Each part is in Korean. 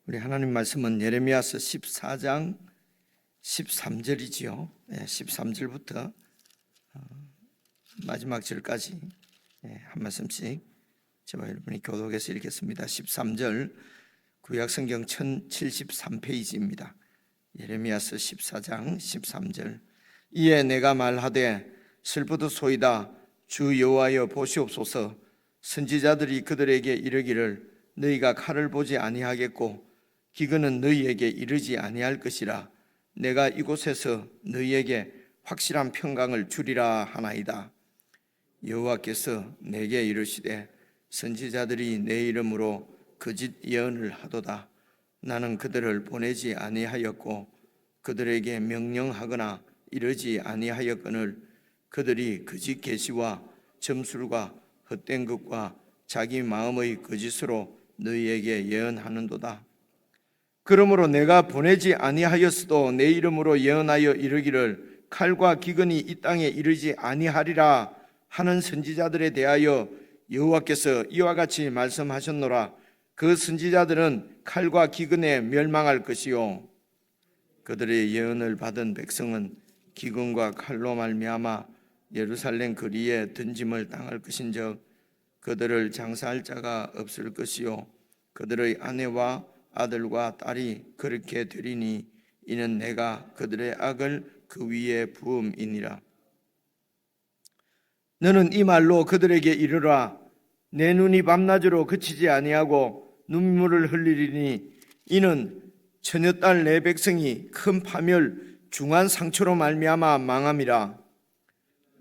우리 하나님 말씀은 예레미야서 14장 13절이지요. 13절부터 마지막 절까지 한 말씀씩 저와 여러분이 교독해서 읽겠습니다. 13절 구약성경 1073페이지입니다. 예레미야서 14장 13절. 이에 내가 말하되 슬프도소이다. 주 여호와여 보시옵소서. 선지자들이 그들에게 이르기를 너희가 칼을 보지 아니하겠고 기근은 너희에게 이르지 아니할 것이라. 내가 이곳에서 너희에게 확실한 평강을 주리라 하나이다. 여호와께서 내게 이르시되 선지자들이 내 이름으로 거짓 예언을 하도다. 나는 그들을 보내지 아니하였고 그들에게 명령하거나 이르지 아니하였거늘 그들이 거짓 계시와 점술과 헛된 것과 자기 마음의 거짓으로 너희에게 예언하는도다. 그러므로 내가 보내지 아니하였어도 내 이름으로 예언하여 이르기를 칼과 기근이 이 땅에 이르지 아니하리라 하는 선지자들에 대하여 여호와께서 이와 같이 말씀하셨노라. 그 선지자들은 칼과 기근에 멸망할 것이요 그들의 예언을 받은 백성은 기근과 칼로 말미암아 예루살렘 거리에 던짐을 당할 것인즉 그들을 장사할 자가 없을 것이요 그들의 아내와 아들과 딸이 그렇게 되리니 이는 내가 그들의 악을 그 위에 부음이니라. 너는 이 말로 그들에게 이르라. 내 눈이 밤낮으로 그치지 아니하고 눈물을 흘리리니 이는 처녀딸 내 백성이 큰 파멸 중한 상처로 말미암아 망함이라.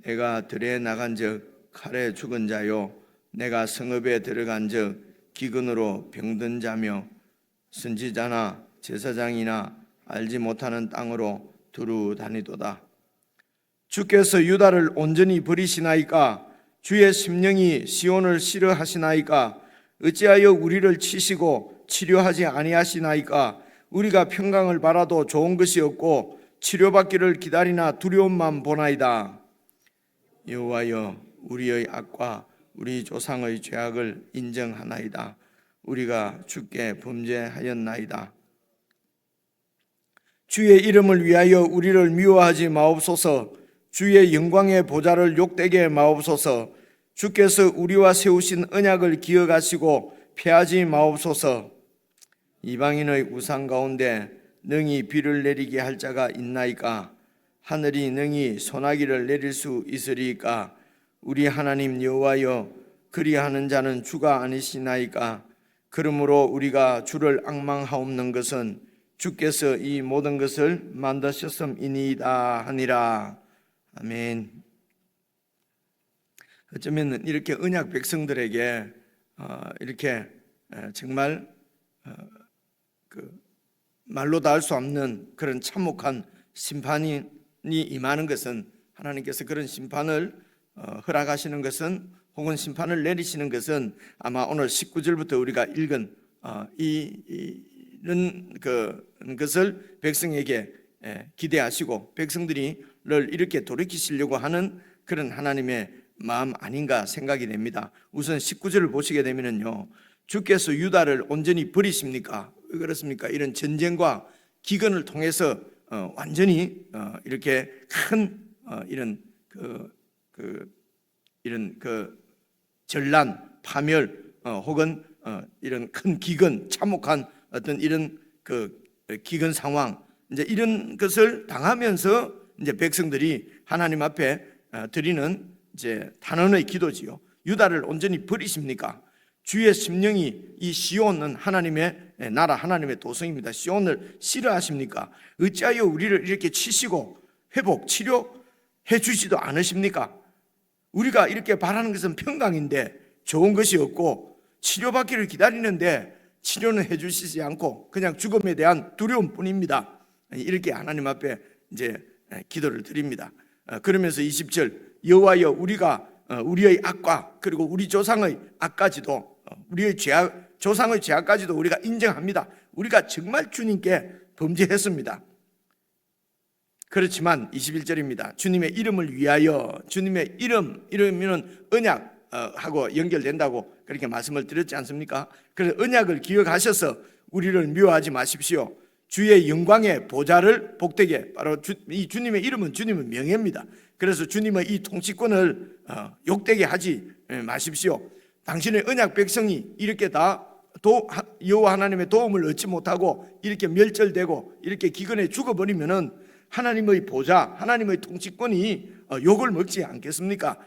내가 들에 나간즉 칼에 죽은 자요 내가 성읍에 들어간즉 기근으로 병든 자며 선지자나 제사장이나 알지 못하는 땅으로 두루 다니도다. 주께서 유다를 온전히 버리시나이까? 주의 심령이 시온을 싫어하시나이까? 어찌하여 우리를 치시고 치료하지 아니하시나이까? 우리가 평강을 바라도 좋은 것이 없고 치료받기를 기다리나 두려움만 보나이다. 여호와여 우리의 악과 우리 조상의 죄악을 인정하나이다. 우리가 주께 범죄하였나이다. 주의 이름을 위하여 우리를 미워하지 마옵소서. 주의 영광의 보좌를 욕되게 마옵소서. 주께서 우리와 세우신 언약을 기억하시고 패하지 마옵소서. 이방인의 우상 가운데 능히 비를 내리게 할 자가 있나이까? 하늘이 능히 소나기를 내릴 수 있으리이까? 우리 하나님 여호와여 그리하는 자는 주가 아니시나이까? 그러므로 우리가 주를 앙망하옵는 것은 주께서 이 모든 것을 만드셨음이니이다 하니라. 아멘. 어쩌면 이렇게 언약 백성들에게 이렇게 정말 말로 다 할 수 없는 그런 참혹한 심판이 임하는 것은 하나님께서 그런 심판을 허락하시는 것은 혹은 심판을 내리시는 것은 아마 오늘 19절부터 우리가 읽은 이런 것을 백성에게 기대하시고 백성들이 이렇게 돌이키시려고 하는 그런 하나님의 마음 아닌가 생각이 됩니다. 우선 19절을 보시게 되면요, 주께서 유다를 온전히 버리십니까? 왜 그렇습니까? 이런 전쟁과 기근을 통해서 완전히 이렇게 큰 이런 전란, 파멸 혹은 이런 큰 기근, 참혹한 어떤 이런 기근 상황, 이제 이런 것을 당하면서 이제 백성들이 하나님 앞에 드리는 이제 단언의 기도지요. 유다를 온전히 버리십니까? 주의 심령이 이 시온은 하나님의 나라, 하나님의 도성입니다. 시온을 싫어하십니까? 어찌하여 우리를 이렇게 치시고 회복, 치료해 주지도 않으십니까? 우리가 이렇게 바라는 것은 평강인데 좋은 것이 없고 치료받기를 기다리는데 치료는 해주시지 않고 그냥 죽음에 대한 두려움뿐입니다. 이렇게 하나님 앞에 이제 기도를 드립니다. 그러면서 20절 여호와여 우리가 우리의 악과 그리고 우리 조상의 악까지도 우리의 죄악, 조상의 죄악까지도 우리가 인정합니다. 우리가 정말 주님께 범죄했습니다. 그렇지만 21절입니다. 주님의 이름을 위하여, 주님의 이름이면 언약하고 연결된다고 그렇게 말씀을 드렸지 않습니까? 그래서 언약을 기억하셔서 우리를 미워하지 마십시오. 주의 영광의 보좌를 복되게, 바로 이 주님의 이름은 주님의 명예입니다. 그래서 주님의 이 통치권을 욕되게 하지 마십시오. 당신의 언약 백성이 이렇게 다 여호와 하나님의 도움을 얻지 못하고 이렇게 멸절되고 이렇게 기근에 죽어버리면은 하나님의 보좌, 하나님의 통치권이 욕을 먹지 않겠습니까?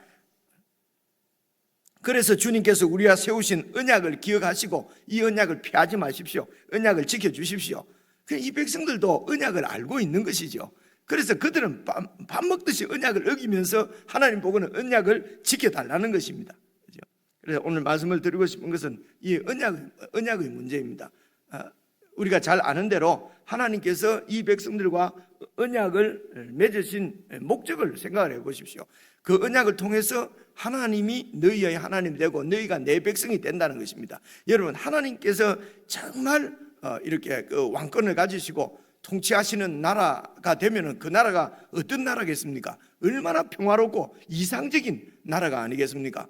그래서 주님께서 우리와 세우신 언약을 기억하시고 이 언약을 피하지 마십시오. 언약을 지켜주십시오. 이 백성들도 언약을 알고 있는 것이죠. 그래서 그들은 밥 먹듯이 언약을 어기면서 하나님 보고는 언약을 지켜달라는 것입니다. 그래서 오늘 말씀을 드리고 싶은 것은 이 언약의 문제입니다. 우리가 잘 아는 대로 하나님께서 이 백성들과 언약을 맺으신 목적을 생각을 해보십시오. 그 언약을 통해서 하나님이 너희의 하나님이 되고 너희가 내 백성이 된다는 것입니다. 여러분, 하나님께서 정말 이렇게 그 왕권을 가지시고 통치하시는 나라가 되면은 그 나라가 어떤 나라겠습니까? 얼마나 평화롭고 이상적인 나라가 아니겠습니까?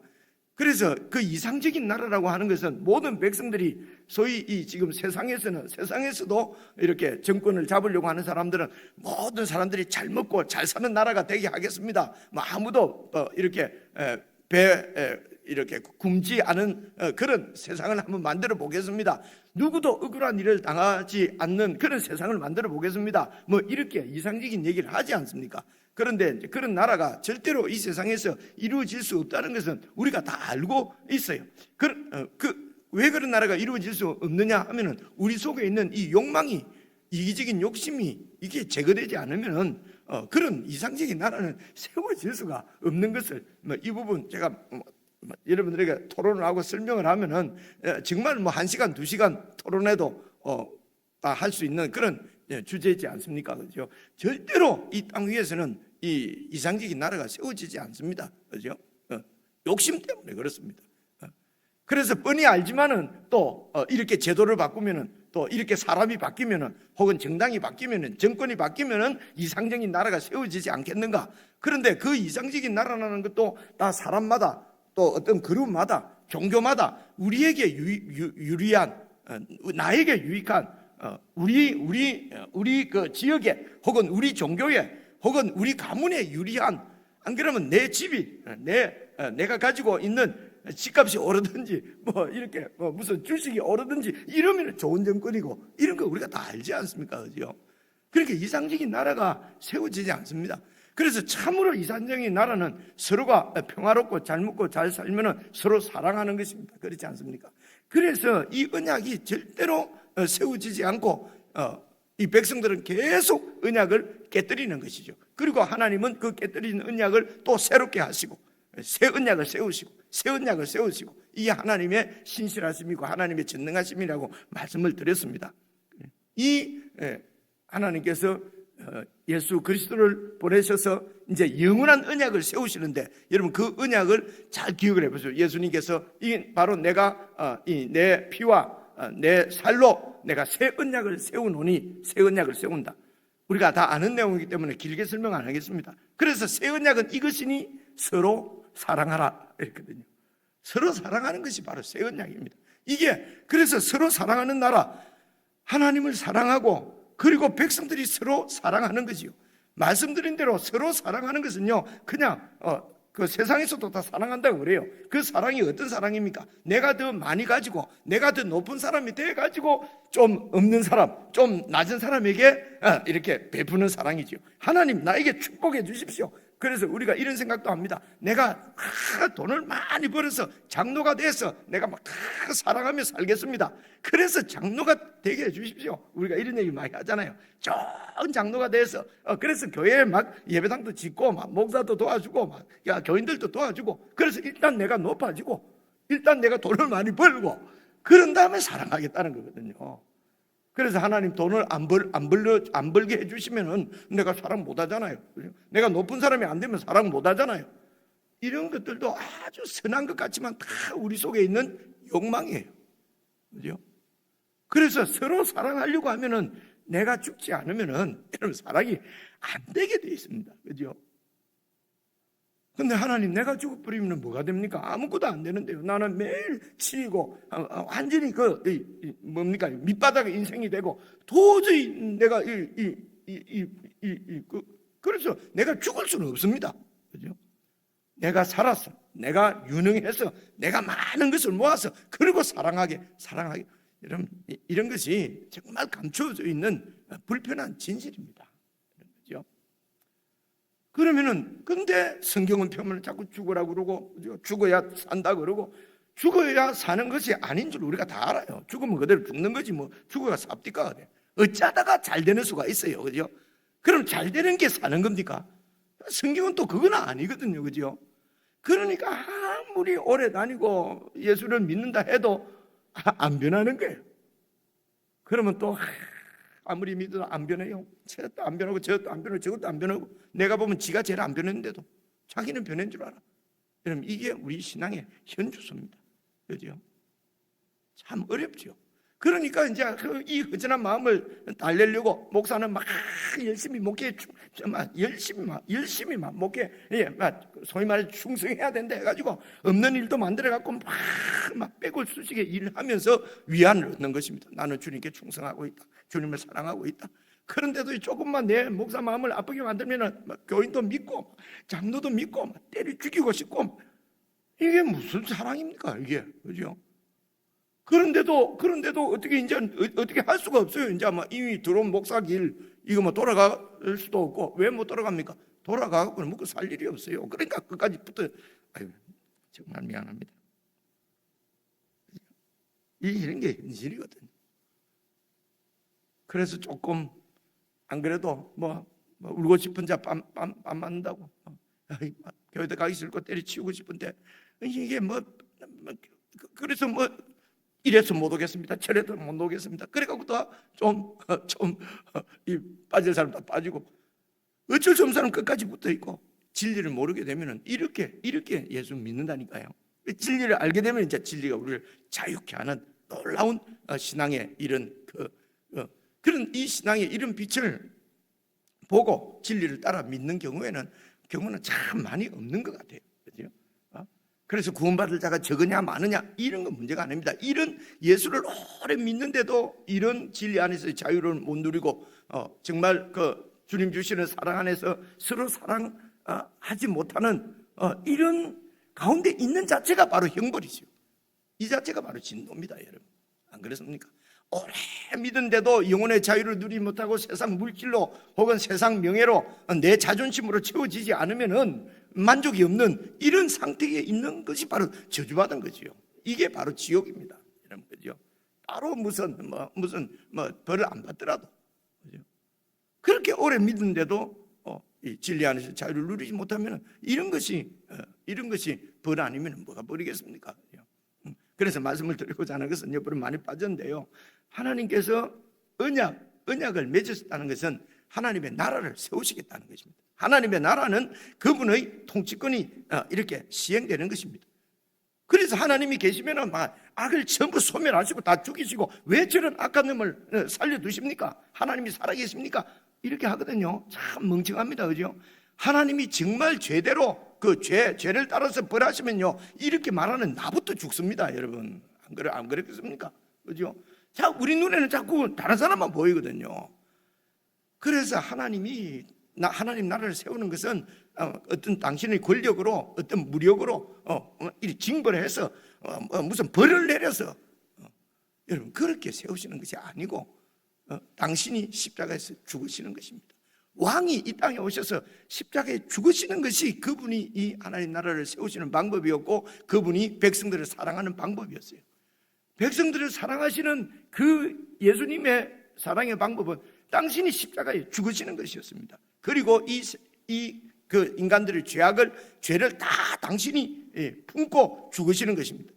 그래서 그 이상적인 나라라고 하는 것은 모든 백성들이 소위 이 지금 세상에서도 이렇게 정권을 잡으려고 하는 사람들은 모든 사람들이 잘 먹고 잘 사는 나라가 되게 하겠습니다. 뭐 아무도 이렇게 이렇게 굶지 않은 그런 세상을 한번 만들어 보겠습니다. 누구도 억울한 일을 당하지 않는 그런 세상을 만들어 보겠습니다. 뭐 이렇게 이상적인 얘기를 하지 않습니까? 그런데 그런 나라가 절대로 이 세상에서 이루어질 수 없다는 것은 우리가 다 알고 있어요. 왜 그런 나라가 이루어질 수 없느냐 하면은 우리 속에 있는 이 욕망이, 이기적인 욕심이 이게 제거되지 않으면은 그런 이상적인 나라는 세워질 수가 없는 것을 이 부분 제가 여러분들에게 토론을 하고 설명을 하면은 정말 1시간, 2시간 토론해도 할 수 있는 그런 주제이지 않습니까? 그죠? 절대로 이 땅 위에서는 이 이상적인 나라가 세워지지 않습니다. 그죠? 욕심 때문에 그렇습니다. 그래서 뻔히 알지만은 또 이렇게 제도를 바꾸면은 또 이렇게 사람이 바뀌면은 혹은 정당이 바뀌면은 정권이 바뀌면은 이상적인 나라가 세워지지 않겠는가? 그런데 그 이상적인 나라라는 것도 다 사람마다 또 어떤 그룹마다 종교마다 우리에게 유리한 나에게 유익한 우리 그 지역에 혹은 우리 종교에 혹은 우리 가문에 유리한, 안 그러면 내 집이 내가 가지고 있는 집값이 오르든지 뭐 이렇게 무슨 주식이 오르든지 이러면 좋은 정권이고 이런 거 우리가 다 알지 않습니까? 그죠? 그렇게 이상적인 나라가 세워지지 않습니다. 그래서 참으로 이상적인 나라는 서로가 평화롭고 잘 먹고 잘 살면은 서로 사랑하는 것입니다. 그렇지 않습니까? 그래서 이 언약이 절대로 세워지지 않고 이 백성들은 계속 언약을 깨뜨리는 것이죠. 그리고 하나님은 그 깨뜨리는 언약을 또 새롭게 하시고 새 언약을 세우시고 새 언약을 세우시고, 이게 하나님의 신실하심이고 하나님의 전능하심이라고 말씀을 드렸습니다. 이 하나님께서 예수 그리스도를 보내셔서 이제 영원한 언약을 세우시는데, 여러분 그 언약을 잘 기억을 해보세요. 예수님께서 바로 내가 내 피와 내 살로 내가 새 언약을 세우노니, 새 언약을 세운다. 우리가 다 아는 내용이기 때문에 길게 설명 안 하겠습니다. 그래서 새 언약은 이것이니 서로 사랑하라 이랬거든요. 서로 사랑하는 것이 바로 새 언약입니다. 이게 그래서 서로 사랑하는 나라, 하나님을 사랑하고 그리고 백성들이 서로 사랑하는 거지요. 말씀드린 대로 서로 사랑하는 것은요, 그냥 그 세상에서도 다 사랑한다고 그래요. 그 사랑이 어떤 사랑입니까? 내가 더 많이 가지고 내가 더 높은 사람이 돼 가지고 좀 없는 사람, 좀 낮은 사람에게 이렇게 베푸는 사랑이죠. 하나님 나에게 축복해 주십시오. 그래서 우리가 이런 생각도 합니다. 내가 돈을 많이 벌어서 장로가 돼서 내가 막 사랑하며 살겠습니다. 그래서 장로가 되게 해주십시오. 우리가 이런 얘기 많이 하잖아요. 좋은 장로가 돼서 그래서 교회에 막 예배당도 짓고 막 목사도 도와주고 막 교인들도 도와주고, 그래서 일단 내가 높아지고 일단 내가 돈을 많이 벌고 그런 다음에 사랑하겠다는 거거든요. 그래서 하나님 돈을 안 벌게 해주시면은 내가 사랑 못 하잖아요. 내가 높은 사람이 안 되면 사랑 못 하잖아요. 이런 것들도 아주 선한 것 같지만 다 우리 속에 있는 욕망이에요. 그죠? 그래서 서로 사랑하려고 하면은 내가 죽지 않으면은 여러분 사랑이 안 되게 돼 있습니다. 그죠? 근데 하나님, 내가 죽어버리면 뭐가 됩니까? 아무것도 안 되는데요. 나는 매일 치이고 완전히 뭡니까? 밑바닥에 인생이 되고 도저히 내가 그래서 내가 죽을 수는 없습니다. 그죠? 내가 살았어. 내가 유능해서 내가 많은 것을 모아서 그리고 사랑하게 이런 것이 정말 감춰져 있는 불편한 진실입니다. 그렇죠? 그러면은 근데 성경은 표면을 자꾸 죽으라고 그러고 죽어야 산다 그러고 죽어야 사는 것이 아닌 줄 우리가 다 알아요. 죽으면 그대로 죽는 거지 뭐 죽어야 삽디까가 돼. 어쩌다가 잘 되는 수가 있어요. 그죠? 그럼 잘 되는 게 사는 겁니까? 성경은 또 그건 아니거든요. 그죠? 그러니까 아무리 오래 다니고 예수를 믿는다 해도 안 변하는 거예요. 그러면 또 아무리 믿어도 안 변해요. 저것도 안 변하고 저것도 안 변하고 저것도 안 변하고 내가 보면 지가 제일 안 변했는데도 자기는 변한 줄 알아. 그럼 이게 우리 신앙의 현주소입니다. 그죠? 참 어렵죠. 그러니까 이제 이 허전한 마음을 달래려고 목사는 막 열심히 목회 열심히 목회 소위 말해 충성해야 된다 해가지고 없는 일도 만들어 갖고 막 빼골수식에 일을 하면서 위안을 얻는 것입니다. 나는 주님께 충성하고 있다. 주님을 사랑하고 있다. 그런데도 조금만 내 목사 마음을 아프게 만들면 교인도 믿고 장로도 믿고 때려 죽이고 싶고 이게 무슨 사랑입니까? 이게 그죠? 그런데도 어떻게 이제 어떻게 할 수가 없어요. 이제 막 이미 들어온 목사 길 이거 뭐 돌아갈 수도 없고 왜 못 돌아갑니까? 돌아가고 먹고 살 일이 없어요. 그러니까 끝까지 붙어. 아유, 정말 미안합니다. 이런 게 현실이거든요. 그래서 조금 안 그래도 뭐 울고 싶은 자 뺨 맞는다고 교회도 가기 싫고 때려치우고 싶은데 이게 그래서 이래서 못 오겠습니다. 저래서 못 오겠습니다. 그래갖고 좀 빠질 사람 다 빠지고 어쩔 수 없는 사람 끝까지 붙어 있고 진리를 모르게 되면은 이렇게 예수 믿는다니까요. 진리를 알게 되면 이제 진리가 우리를 자유케 하는 놀라운 신앙의 이런 그런 이 신앙의 이런 빛을 보고 진리를 따라 믿는 경우는 참 많이 없는 것 같아요. 그렇죠? 그래서 구원받을 자가 적으냐 많으냐 이런 건 문제가 아닙니다. 이런 예수를 오래 믿는데도 이런 진리 안에서의 자유를 못 누리고 정말 주님 주시는 사랑 안에서 서로 사랑하지 못하는 이런 가운데 있는 자체가 바로 형벌이죠. 이 자체가 바로 진노입니다, 여러분. 안 그렇습니까? 오래 믿은데도 영혼의 자유를 누리지 못하고 세상 물질로 혹은 세상 명예로 내 자존심으로 채워지지 않으면은 만족이 없는 이런 상태에 있는 것이 바로 저주받은 거지요. 이게 바로 지옥입니다. 여러분, 그죠? 따로 무슨 벌을 안 받더라도, 그죠? 그렇게 오래 믿는데도 이 진리 안에서 자유를 누리지 못하면 이런 것이 벌 아니면 뭐가 벌이겠습니까? 그래서 말씀을 드리고자 하는 것은 옆으로 많이 빠졌는데요. 하나님께서 언약을 맺으셨다는 것은 하나님의 나라를 세우시겠다는 것입니다. 하나님의 나라는 그분의 통치권이 이렇게 시행되는 것입니다. 그래서 하나님이 계시면 악을 전부 소멸하시고 다 죽이시고 왜 저런 악한 놈을 살려두십니까? 하나님이 살아계십니까? 이렇게 하거든요. 참 멍청합니다. 그죠? 하나님이 정말 죄대로 죄를 따라서 벌하시면요 이렇게 말하는 나부터 죽습니다. 여러분 안 그랬겠습니까? 그죠? 자, 우리 눈에는 자꾸 다른 사람만 보이거든요. 그래서 하나님 나라를 세우는 것은 어떤 당신의 권력으로 어떤 무력으로 징벌을 해서 무슨 벌을 내려서 여러분 그렇게 세우시는 것이 아니고 당신이 십자가에서 죽으시는 것입니다. 왕이 이 땅에 오셔서 십자가에 죽으시는 것이 그분이 이 하나님 나라를 세우시는 방법이었고 그분이 백성들을 사랑하는 방법이었어요. 백성들을 사랑하시는 그 예수님의 사랑의 방법은 당신이 십자가에 죽으시는 것이었습니다. 그리고 그 인간들의 죄를 다 당신이 품고 죽으시는 것입니다.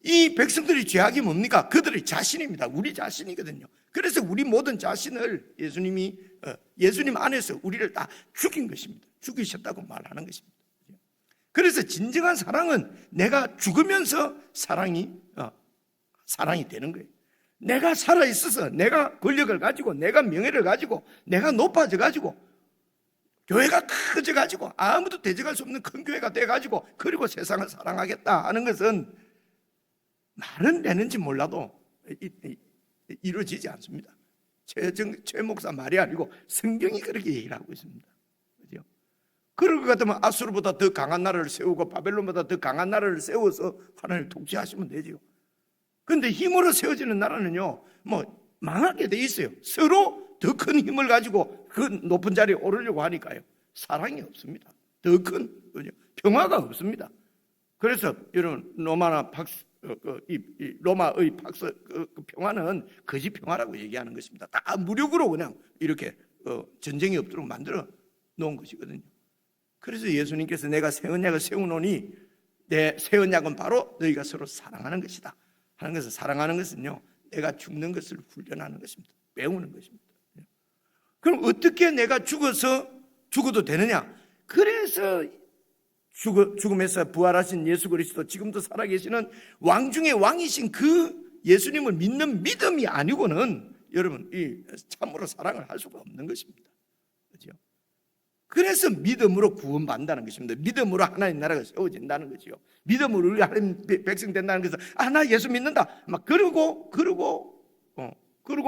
이 백성들의 죄악이 뭡니까? 그들의 자신입니다. 우리 자신이거든요. 그래서 우리 모든 자신을 예수님 안에서 우리를 다 죽인 것입니다. 죽이셨다고 말하는 것입니다. 그래서 진정한 사랑은 내가 죽으면서 사랑이 되는 거예요. 내가 살아있어서 내가 권력을 가지고 내가 명예를 가지고 내가 높아져 가지고 교회가 커져가지고 아무도 대적할 수 없는 큰 교회가 돼가지고 그리고 세상을 사랑하겠다 하는 것은 말은 되는지 몰라도 이루어지지 않습니다. 최 목사 말이 아니고 성경이 그렇게 얘기를 하고 있습니다. 그죠? 그럴 것 같으면 아수르보다 더 강한 나라를 세우고 바벨론보다 더 강한 나라를 세워서 하나님을 통치하시면 되죠. 그런데 힘으로 세워지는 나라는요, 뭐 망하게 돼 있어요. 서로 더 큰 힘을 가지고 그 높은 자리에 오르려고 하니까요, 사랑이 없습니다. 더 큰 평화가 없습니다. 그래서 여러분 로마의 평화는 거짓 평화라고 얘기하는 것입니다. 다 무력으로 그냥 이렇게 전쟁이 없도록 만들어 놓은 것이거든요. 그래서 예수님께서 내가 새 언약을 세우노니 내 새 언약은 바로 너희가 서로 사랑하는 것이다 하는 것을, 사랑하는 것은요, 내가 죽는 것을 훈련하는 것입니다. 배우는 것입니다. 그럼 어떻게 내가 죽어도 되느냐? 그래서 죽음에서 부활하신 예수 그리스도, 지금도 살아계시는 왕 중의 왕이신 그 예수님을 믿는 믿음이 아니고는 여러분 이 참으로 사랑을 할 수가 없는 것입니다. 그렇죠? 그래서 믿음으로 구원받는다는 것입니다. 믿음으로 하나님 나라가 세워진다는 거죠. 믿음으로 우리가 하나님 백성 된다는 것은 나 예수 믿는다 막 그러고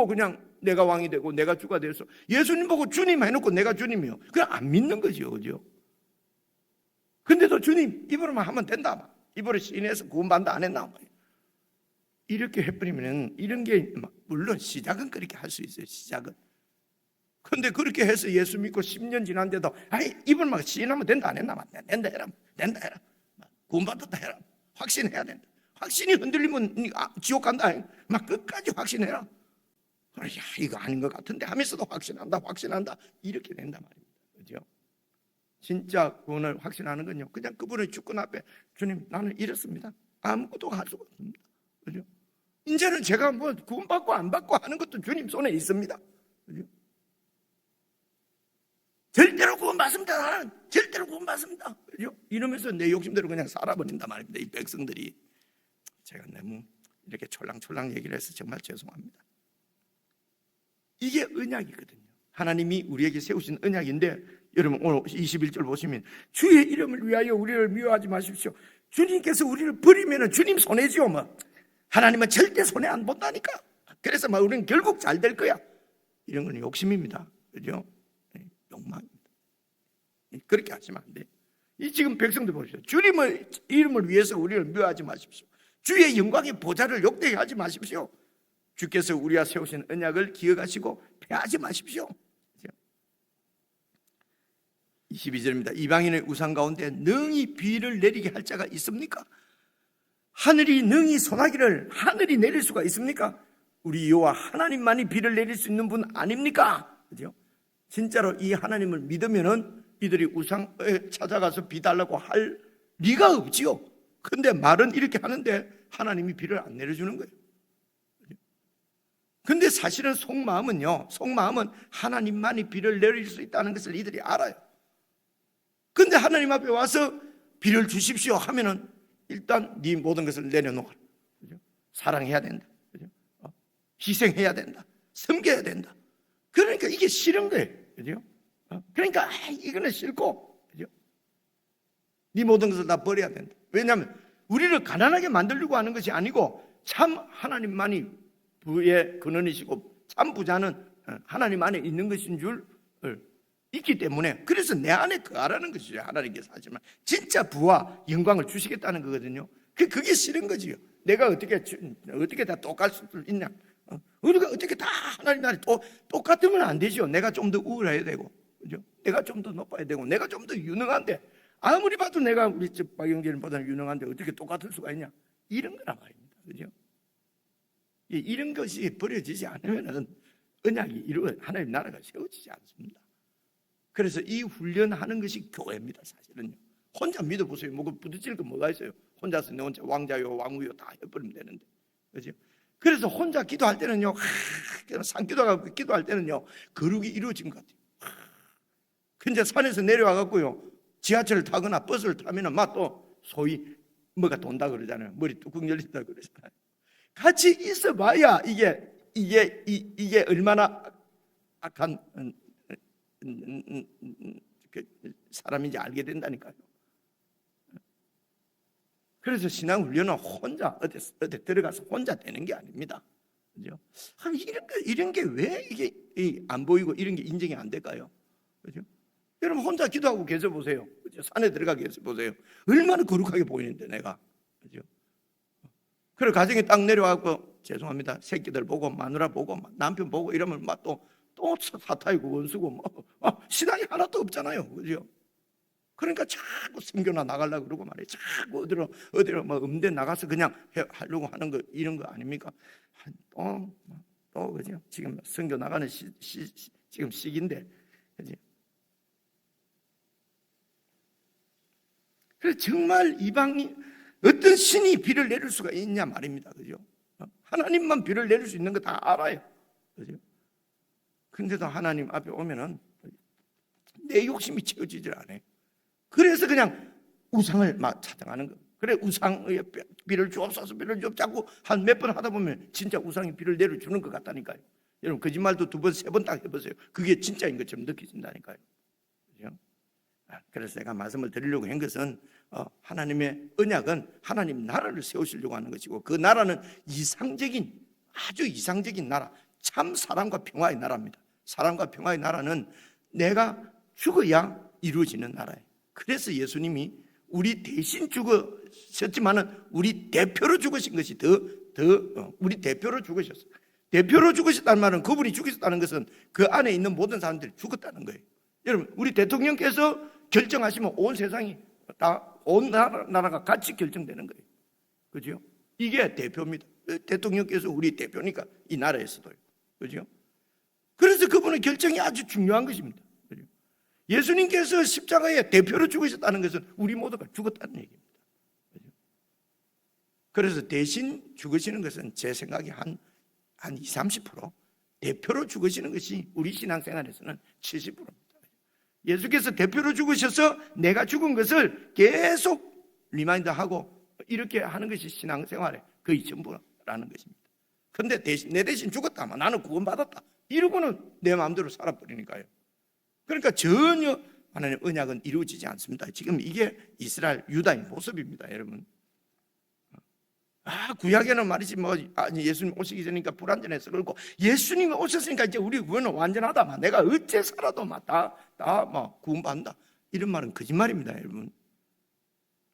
그냥 내가 왕이 되고 내가 주가 되어서 예수님 보고 주님 해놓고 내가 주님이요, 그냥 안 믿는 거죠. 그죠? 근데도 주님 입으로만 하면 된다, 입으로 시인해서 구원받는다 안 했나, 이렇게 해버리면 이런 게 물론 시작은 그렇게 할 수 있어요. 시작은. 근데 그렇게 해서 예수 믿고 10년 지났는데도 입으로만 시인하면 된다 안 했나, 된다 해라, 구원받았다 해라, 확신해야 된다. 확신이 흔들리면 지옥 간다, 막 끝까지 확신해라. 이거 아닌 것 같은데 하면서도 확신한다 이렇게 된단 말입니다. 그죠? 진짜 구원을 확신하는 건요, 그냥 그분의 주권 앞에 주님 나는 이렇습니다, 아무것도 할 수가 없습니다. 그죠? 이제는 제가 뭐 구원받고 안 받고 하는 것도 주님 손에 있습니다. 그죠? 절대로 구원받습니다. 나는 절대로 구원받습니다. 그죠? 이러면서 내 욕심대로 그냥 살아버린단 말입니다. 이 백성들이. 제가 너무 이렇게 촐랑촐랑 얘기를 해서 정말 죄송합니다. 이게 언약이거든요. 하나님이 우리에게 세우신 언약인데, 여러분 오늘 21절 보시면 주의 이름을 위하여 우리를 미워하지 마십시오. 주님께서 우리를 버리면 주님 손해지요. 하나님은 절대 손해 안 본다니까. 그래서 우리는 결국 잘 될 거야. 이런 건 욕심입니다. 그죠? 욕망입니다. 그렇게 하시면 안 돼요. 이 지금 백성들 보십시오. 주님의 이름을 위해서 우리를 미워하지 마십시오. 주의 영광의 보좌를 욕되게 하지 마십시오. 주께서 우리와 세우신 언약을 기억하시고 패하지 마십시오. 22절입니다. 이방인의 우상 가운데 능히 비를 내리게 할 자가 있습니까? 하늘이 능히 소나기를 하늘이 내릴 수가 있습니까? 우리 여호와 하나님만이 비를 내릴 수 있는 분 아닙니까? 그죠? 진짜로 이 하나님을 믿으면은 이들이 우상에 찾아가서 비 달라고 할 리가 없지요. 근데 말은 이렇게 하는데 하나님이 비를 안 내려주는 거예요. 근데 사실은 속마음은 하나님만이 비를 내릴 수 있다는 것을 이들이 알아요. 근데 하나님 앞에 와서 비를 주십시오 하면은 일단 네 모든 것을 내려놓아라. 사랑해야 된다. 희생해야 된다. 섬겨야 된다. 그러니까 이게 싫은 거예요. 그죠? 그러니까 이거는 싫고, 그죠? 네 모든 것을 다 버려야 된다. 왜냐하면 우리를 가난하게 만들려고 하는 것이 아니고 참 하나님만이 부의 근원이시고 참 부자는 하나님 안에 있는 것인 줄 있기 때문에, 그래서 내 안에 거하라는 것이죠. 하나님께서 하지만 진짜 부와 영광을 주시겠다는 거거든요. 그게 싫은 거지요. 내가 어떻게 다 똑같을 수 있냐? 우리가 어떻게 다 하나님 나라에 똑같으면 안 되죠. 내가 좀 더 우월해야 되고, 그죠? 내가 좀 더 높아야 되고, 내가 좀 더 유능한데, 아무리 봐도 내가 우리 집 박영진보다는 유능한데 어떻게 똑같을 수가 있냐? 이런 거란 말입니다. 그죠? 이런 것이 버려지지 않으면 언약이 하나님 나라가 세워지지 않습니다. 그래서 이 훈련하는 것이 교회입니다. 사실은요. 혼자 믿어보세요. 부딪힐 거 뭐가 있어요? 혼자서 내 혼자 왕자요 왕후요 다 해버리면 되는데, 그죠? 그래서 혼자 기도할 때는요, 산기도하고 기도할 때는요, 거룩이 이루어진 것 같아요. 근데 산에서 내려와 갖고요, 지하철을 타거나 버스를 타면은 막 또 소위 뭐가 돈다 그러잖아요. 머리 뚜껑 열린다 그러잖아요. 같이 있어봐야 이게 얼마나 악한 사람인지 알게 된다니까요. 그래서 신앙 훈련은 혼자 어디 들어가서 혼자 되는 게 아닙니다. 그죠? 이런 게 왜 이게 안 보이고 이런 게 인정이 안 될까요? 그죠? 여러분 혼자 기도하고 계셔 보세요. 그죠? 산에 들어가 계셔 보세요. 얼마나 거룩하게 보이는데 내가. 그죠? 그래 가정에 딱 내려와서 죄송합니다. 새끼들 보고 마누라 보고 남편 보고 이러면 막 또 사타이고 원수고 신앙이 하나도 없잖아요. 그죠? 그러니까 자꾸 선교나 나가려고 그러고 말이에요. 자꾸 어디로 뭐 음대 나가서 그냥 하려고 하는 거 이런 거 아닙니까? 또 그죠? 지금 선교 나가는 지금 시기인데, 그죠? 그래서 정말 이방인 어떤 신이 비를 내릴 수가 있냐 말입니다. 그죠? 하나님만 비를 내릴 수 있는 거 다 알아요. 그죠? 근데도 하나님 앞에 오면은 내 욕심이 채워지질 않아요. 그래서 그냥 우상을 막 찾아가는 거. 그래 우상의 비를 주옵소서 비를 주옵소서 자꾸 한 몇 번 하다 보면 진짜 우상이 비를 내려주는 것 같다니까요. 여러분 거짓말도 2번, 3번 딱 해보세요. 그게 진짜인 것처럼 느껴진다니까요. 그죠? 그래서 제가 말씀을 드리려고 한 것은 하나님의 언약은 하나님 나라를 세우시려고 하는 것이고 그 나라는 아주 이상적인 나라, 참 사랑과 평화의 나라입니다. 사랑과 평화의 나라는 내가 죽어야 이루어지는 나라예요. 그래서 예수님이 우리 대신 죽으셨지만은 우리 대표로 죽으신 것이 우리 대표로 죽으셨어요. 대표로 죽으셨다는 말은 그분이 죽으셨다는 것은 그 안에 있는 모든 사람들이 죽었다는 거예요. 여러분 우리 대통령께서 결정하시면 온 세상이 온 나라가 같이 결정되는 거예요. 그죠? 이게 대표입니다. 대통령께서 우리 대표니까 이 나라에서도요. 그죠? 그래서 그분의 결정이 아주 중요한 것입니다. 그죠? 예수님께서 십자가에 대표로 죽으셨다는 것은 우리 모두가 죽었다는 얘기입니다. 그죠? 그래서 대신 죽으시는 것은 제 생각에 한 20, 30%, 대표로 죽으시는 것이 우리 신앙생활에서는 70%입니다. 예수께서 대표로 죽으셔서 내가 죽은 것을 계속 리마인드하고 이렇게 하는 것이 신앙생활의 거의 전부라는 것입니다. 그런데 내 대신 죽었다, 나는 구원받았다 이러고는 내 마음대로 살아버리니까요. 그러니까 전혀 하나님 언약은 이루어지지 않습니다. 지금 이게 이스라엘 유다의 모습입니다, 여러분. 구약에는 말이지 예수님 오시기 전이니까 불완전해서 그렇고 예수님이 오셨으니까 이제 우리 구원은 완전하다. 내가 어째 살아도 다 구원받는다. 이런 말은 거짓말입니다, 여러분.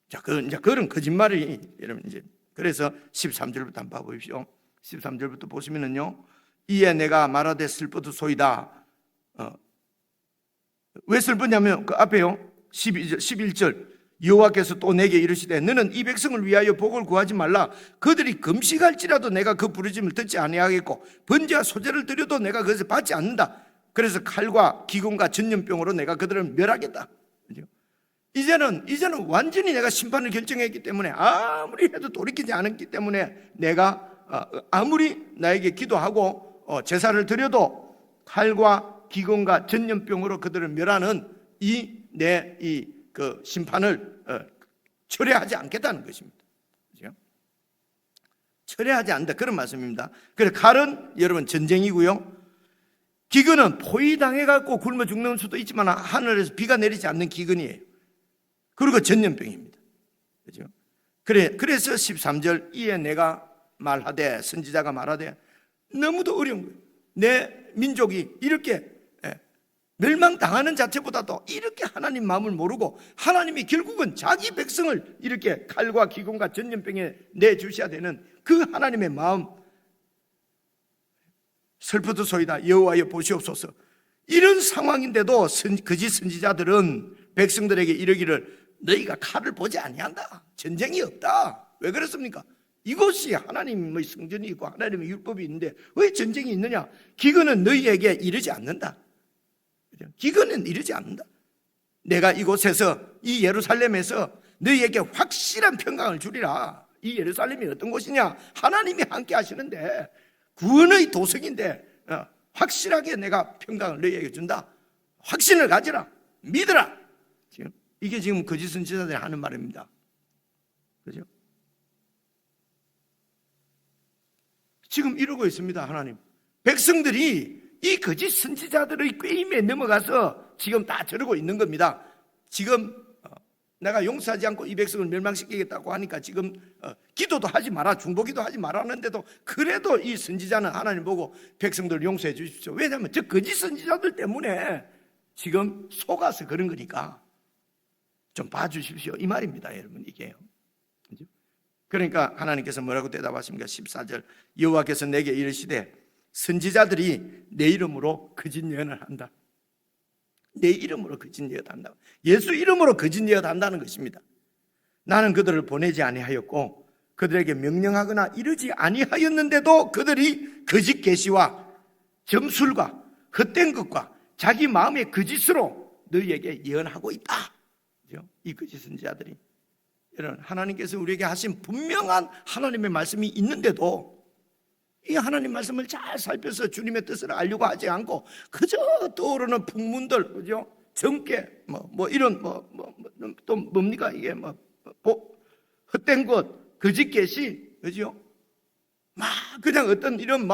자, 그런 거짓말이 여러분 이제 그래서 13절부터 한번 봐보십시오. 13절부터 보시면은요, 이에 내가 말하되 슬퍼도소이다. 왜 슬프냐면 그 앞에요 11절 여호와께서 또 내게 이르시되 너는 이 백성을 위하여 복을 구하지 말라. 그들이 금식할지라도 내가 그 부르짐을 듣지 아니하겠고 번제와 소제를 드려도 내가 그것을 받지 않는다. 그래서 칼과 기근과 전염병으로 내가 그들을 멸하겠다. 이제는 완전히 내가 심판을 결정했기 때문에 아무리 해도 돌이키지 않았기 때문에 내가 아무리 나에게 기도하고 제사를 드려도 칼과 기근과 전염병으로 그들을 멸하는 그 심판을 철회하지 않겠다는 것입니다. 그렇죠? 철회하지 않는다 그런 말씀입니다. 그래서 칼은 여러분 전쟁이고요. 기근은 포위당해갖고 굶어 죽는 수도 있지만 하늘에서 비가 내리지 않는 기근이에요. 그리고 전염병입니다. 그렇죠? 그래서 13절 이에 내가 말하되 선지자가 말하되 너무도 어려운 거예요. 내 민족이 이렇게 멸망당하는 자체보다도 이렇게 하나님 마음을 모르고 하나님이 결국은 자기 백성을 이렇게 칼과 기근과 전염병에 내주셔야 되는 그 하나님의 마음 슬퍼도소이다 여호와여 보시옵소서. 이런 상황인데도 거짓 선지자들은 백성들에게 이르기를 너희가 칼을 보지 아니한다. 전쟁이 없다. 왜 그렇습니까? 이곳이 하나님의 성전이 있고 하나님의 율법이 있는데 왜 전쟁이 있느냐? 기근은 너희에게 이르지 않는다. 기근은 이르지 않는다. 내가 이곳에서 이 예루살렘에서 너희에게 확실한 평강을 주리라. 이 예루살렘이 어떤 곳이냐? 하나님이 함께 하시는데 구원의 도성인데 확실하게 내가 평강을 너희에게 준다. 확신을 가지라. 믿으라. 이게 지금 거짓 선지자들이 하는 말입니다. 그죠? 지금 이러고 있습니다. 하나님 백성들이 이 거짓 선지자들의 꾀임에 넘어가서 지금 다 저러고 있는 겁니다. 지금 내가 용서하지 않고 이 백성을 멸망시키겠다고 하니까 지금 기도도 하지 마라, 중보기도 하지 말라는데도 그래도 이 선지자는 하나님 보고 백성들 용서해 주십시오. 왜냐하면 저 거짓 선지자들 때문에 지금 속아서 그런 거니까 좀 봐주십시오 이 말입니다. 여러분, 이게요. 그러니까 하나님께서 뭐라고 대답하십니까? 14절, 여호와께서 내게 이르시되 선지자들이 내 이름으로 거짓 예언을 한다. 내 이름으로 거짓 예언한다. 예수 이름으로 거짓 예언한다는 것입니다. 나는 그들을 보내지 아니하였고 그들에게 명령하거나 이르지 아니하였는데도 그들이 거짓 계시와 점술과 헛된 것과 자기 마음의 거짓으로 너희에게 예언하고 있다. 이 거짓 선지자들이, 여러분, 하나님께서 우리에게 하신 분명한 하나님의 말씀이 있는데도 이 하나님 말씀을 잘 살펴서 주님의 뜻을 알려고 하지 않고 그저 떠오르는 풍문들, 그죠? 정계, 이런 또 뭡니까 이게 헛된 것, 거짓 계시, 그죠? 막 그냥 어떤 이런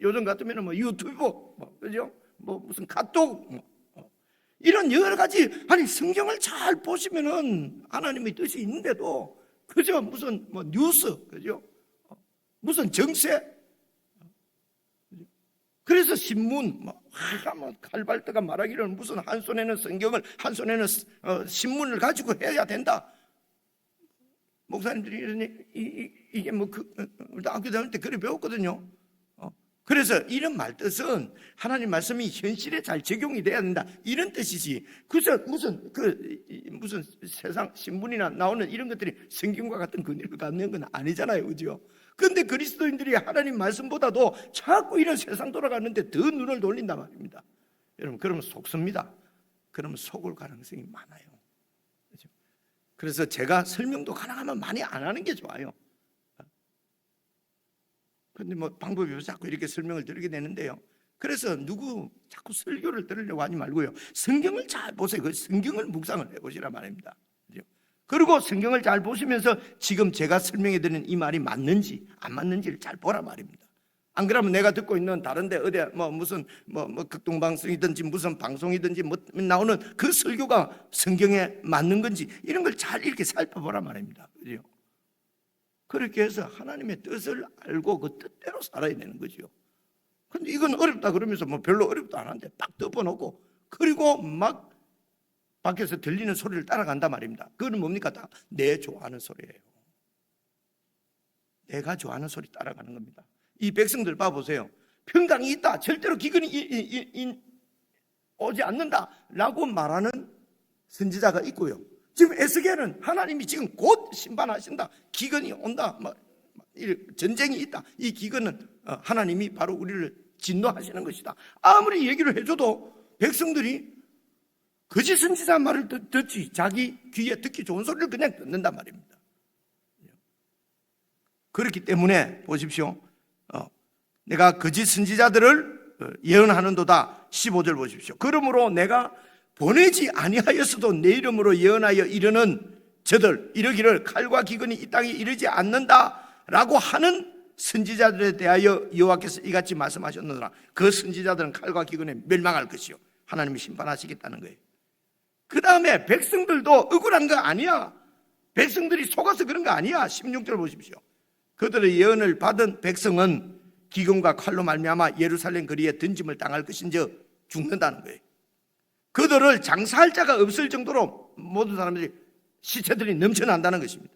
요즘 같으면 유튜브, 그죠? 무슨 카톡, 이런 여러 가지, 아니 성경을 잘 보시면은 하나님의 뜻이 있는데도 그저 무슨 뉴스, 그죠? 무슨 정세, 그래서 신문, 칼발트가 말하기로는 무슨 한 손에는 성경을 한 손에는 신문을 가지고 해야 된다. 목사님들이 이러니 이게 학교 다닐 때 그래 배웠거든요. 그래서 이런 말 뜻은 하나님 말씀이 현실에 잘 적용이 돼야 된다, 이런 뜻이지. 그래서 무슨 세상 신문이나 나오는 이런 것들이 성경과 같은 근위를 갖는 건 아니잖아요, 그죠? 그런데 그리스도인들이 하나님 말씀보다도 자꾸 이런 세상 돌아가는데 더 눈을 돌린단 말입니다. 여러분, 그러면 속습니다. 그러면 속을 가능성이 많아요. 그죠? 그래서 제가 설명도 가능하면 많이 안 하는 게 좋아요. 근데 방법이 없어서 자꾸 이렇게 설명을 드리게 되는데요. 그래서 자꾸 설교를 들으려고 하지 말고요, 성경을 잘 보세요. 그 성경을 묵상을 해보시란 말입니다. 그리고 성경을 잘 보시면서 지금 제가 설명해 드리는 이 말이 맞는지 안 맞는지를 잘 보란 말입니다. 안 그러면 내가 듣고 있는 다른데 어디 무슨 극동방송이든지 무슨 방송이든지 나오는 그 설교가 성경에 맞는 건지 이런 걸 잘 이렇게 살펴보란 말입니다. 그죠? 그렇게 해서 하나님의 뜻을 알고 그 뜻대로 살아야 되는 거죠. 그런데 이건 어렵다 그러면서 별로 어렵도 안 하는데 딱 덮어놓고 그리고 막 밖에서 들리는 소리를 따라간단 말입니다. 그건 뭡니까? 다 내 좋아하는 소리예요. 내가 좋아하는 소리 따라가는 겁니다. 이 백성들 봐보세요. 평강이 있다, 절대로 기근이 오지 않는다 라고 말하는 선지자가 있고요, 지금 에스겔은 하나님이 지금 곧 심판하신다, 기근이 온다, 전쟁이 있다, 이 기근은 하나님이 바로 우리를 진노하시는 것이다, 아무리 얘기를 해줘도 백성들이 거짓 선지자 말을 듣지 자기 귀에 듣기 좋은 소리를 그냥 듣는단 말입니다. 그렇기 때문에 보십시오, 내가 거짓 선지자들을 예언하는도다. 15절 보십시오. 그러므로 내가 보내지 아니하였어도 내 이름으로 예언하여 이르는 저들 이르기를 칼과 기근이 이 땅에 이르지 않는다라고 하는 선지자들에 대하여 여호와께서 이같이 말씀하셨느니라. 그 선지자들은 칼과 기근에 멸망할 것이요, 하나님이 심판하시겠다는 거예요. 그 다음에 백성들도 억울한 거 아니야. 백성들이 속아서 그런 거 아니야. 16절 보십시오. 그들의 예언을 받은 백성은 기근과 칼로 말미암아 예루살렘 거리에 던짐을 당할 것인즉 죽는다는 거예요. 그들을 장사할 자가 없을 정도로 모든 사람들이 시체들이 넘쳐난다는 것입니다.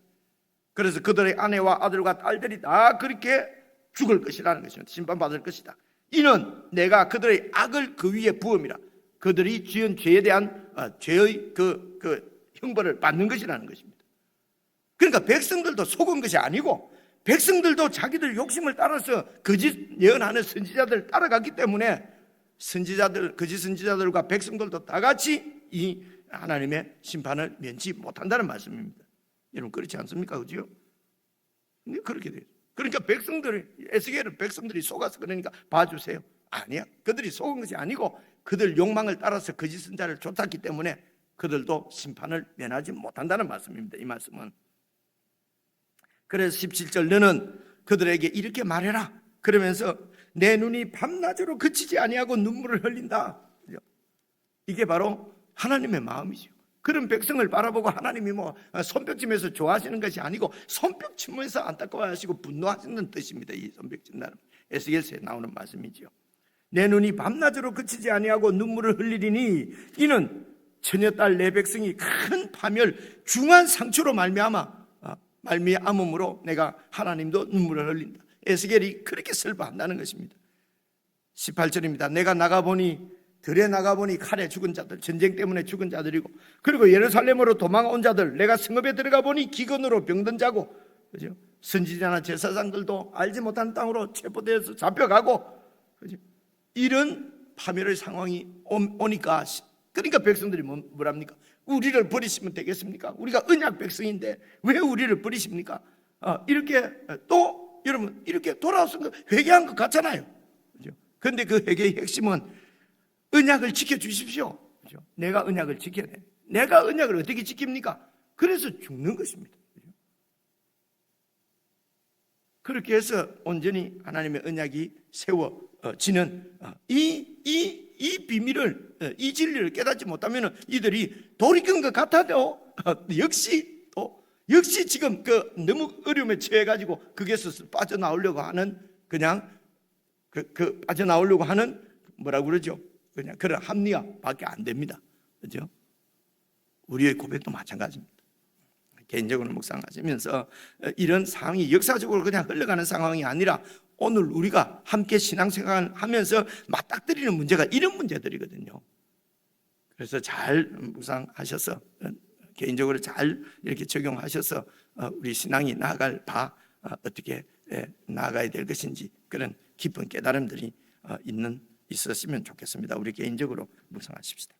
그래서 그들의 아내와 아들과 딸들이 다 그렇게 죽을 것이라는 것입니다. 심판받을 것이다. 이는 내가 그들의 악을 그 위에 부음이라. 그들이 지은 죄에 대한 죄의 그 형벌을 받는 것이라는 것입니다. 그러니까 백성들도 속은 것이 아니고 백성들도 자기들 욕심을 따라서 거짓 예언하는 선지자들을 따라갔기 때문에 거짓 선지자들과 백성들도 다 같이 이 하나님의 심판을 면치 못한다는 말씀입니다. 여러분, 그렇지 않습니까? 그죠? 근데 그렇게 돼요. 그러니까 에스겔은 백성들이 속아서 그러니까 봐주세요. 아니야. 그들이 속은 것이 아니고 그들 욕망을 따라서 거짓 선자를 쫓았기 때문에 그들도 심판을 면하지 못한다는 말씀입니다. 이 말씀은. 그래서 17절, 너는 그들에게 이렇게 말해라. 그러면서 내 눈이 밤낮으로 그치지 아니하고 눈물을 흘린다. 이게 바로 하나님의 마음이죠. 그런 백성을 바라보고 하나님이 손뼉치면서 좋아하시는 것이 아니고 손뼉치면서 안타까워하시고 분노하시는 뜻입니다. 이 손뼉친 나름 에스겔서에 나오는 말씀이죠. 내 눈이 밤낮으로 그치지 아니하고 눈물을 흘리리니 이는 처녀딸 내 백성이 큰 파멸 중한 상처로 말미암음으로 내가 하나님도 눈물을 흘린다. 에스겔이 그렇게 슬퍼한다는 것입니다. 18절입니다. 내가 나가보니 들에 나가보니 칼에 죽은 자들, 전쟁 때문에 죽은 자들이고, 그리고 예루살렘으로 도망온 자들, 내가 성읍에 들어가 보니 기근으로 병든 자고, 그죠? 선지자나 제사장들도 알지 못한 땅으로 체포되어서 잡혀가고, 그죠? 이런 파멸의 상황이 오니까, 그러니까 백성들이 뭐랍니까? 우리를 버리시면 되겠습니까? 우리가 언약 백성인데 왜 우리를 버리십니까? 이렇게 또 여러분 이렇게 돌아와서 회개한 것 같잖아요. 그죠? 그런데 그 회개의 핵심은 언약을 지켜주십시오. 그죠? 내가 언약을 지켜야 돼. 내가 언약을 어떻게 지킵니까? 그래서 죽는 것입니다. 그죠? 그렇게 해서 온전히 하나님의 언약이 세워지는 이 비밀을, 이 진리를 깨닫지 못하면 이들이 돌이킨 것 같아도 역시 지금 너무 어려움에 처해가지고 거기에서 빠져나오려고 하는 빠져나오려고 하는 뭐라고 그러죠? 그냥 그런 합리화밖에 안 됩니다. 그죠? 우리의 고백도 마찬가지입니다. 개인적으로 묵상하시면서 이런 상황이 역사적으로 그냥 흘러가는 상황이 아니라 오늘 우리가 함께 신앙생활을 하면서 맞닥뜨리는 문제가 이런 문제들이거든요. 그래서 잘 묵상하셔서 개인적으로 잘 이렇게 적용하셔서 우리 신앙이 나아갈 어떻게 나아가야 될 것인지 그런 깊은 깨달음들이 있으시면 좋겠습니다. 우리 개인적으로 묵상하십시다.